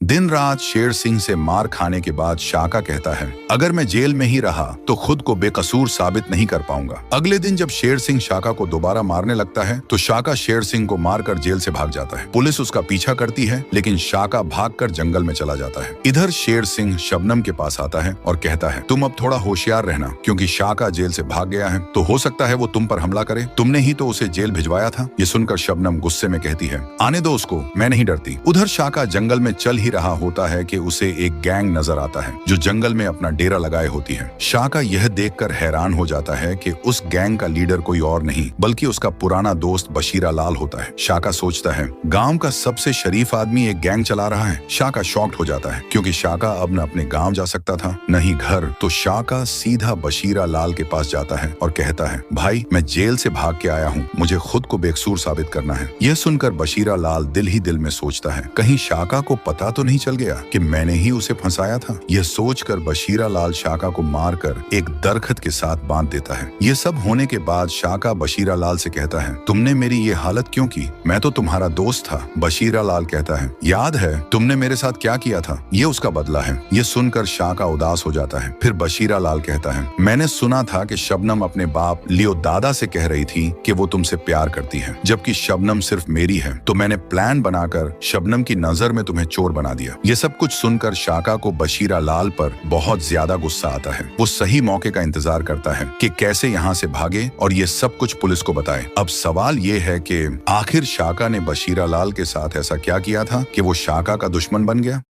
दिन रात शेर सिंह से मार खाने के बाद शाका कहता है, अगर मैं जेल में ही रहा तो खुद को बेकसूर साबित नहीं कर पाऊंगा। अगले दिन जब शेर सिंह शाका को दोबारा मारने लगता है तो शाका शेर सिंह को मारकर जेल से भाग जाता है। पुलिस उसका पीछा करती है लेकिन शाका भागकर जंगल में चला जाता है। इधर शेर सिंह शबनम के पास आता है और कहता है, तुम अब थोड़ा होशियार रहना, क्योंकि शाका जेल से भाग गया है तो हो सकता है वो तुम पर हमला करे। तुमने ही तो उसे जेल भिजवाया था। ये सुनकर शबनम गुस्से में कहती है, आने दो उसको, मैं नहीं डरती। उधर शाका जंगल में चल ही रहा होता है कि उसे एक गैंग नजर आता है जो जंगल में अपना डेरा लगाए होती है। शाका यह देखकर हैरान हो जाता है कि उस गैंग का लीडर कोई और नहीं बल्कि उसका पुराना दोस्त बशीरा लाल होता है। शाका सोचता है, गांव का सबसे शरीफ आदमी एक गैंग चला रहा है। शाका शॉक्ड हो जाता है क्योंकि शाका अब न अपने गांव जा सकता था न ही घर। तो शाका सीधा बशीरा लाल के पास जाता है और कहता है, भाई मैं जेल से भाग के आया हूँ, मुझे खुद को बेकसूर साबित करना है। यह सुनकर बशीरा लाल दिल ही दिल में सोचता है, कहीं शाका को पता तो नहीं चल गया कि मैंने ही उसे फंसाया था। यह सोचकर बशीरा लाल शाका को मारकर एक दरख्त के साथ बांध देता है। यह सब होने के बाद शाका बशीरा लाल से कहता है, तुमने मेरी ये हालत क्यों की? मैं तो तुम्हारा दोस्त था। बशीरा लाल कहता है, याद है तुमने मेरे साथ क्या किया था? ये उसका बदला है। यह सुनकर शाका उदास हो जाता है। फिर बशीरा लाल कहता है, मैंने सुना था कि शबनम अपने बाप लियो दादा से कह रही थी कि वो तुमसे प्यार करती है, जबकि शबनम सिर्फ मेरी है। तो मैंने प्लान बनाकर शबनम की नजर में तुम्हें चोर बना दिया। ये सब कुछ सुनकर शाका को बशीरा लाल पर बहुत ज्यादा गुस्सा आता है। वो सही मौके का इंतजार करता है कि कैसे यहाँ से भागे और ये सब कुछ पुलिस को बताए। अब सवाल ये है कि आखिर शाका ने बशीरा लाल के साथ ऐसा क्या किया था कि वो शाका का दुश्मन बन गया।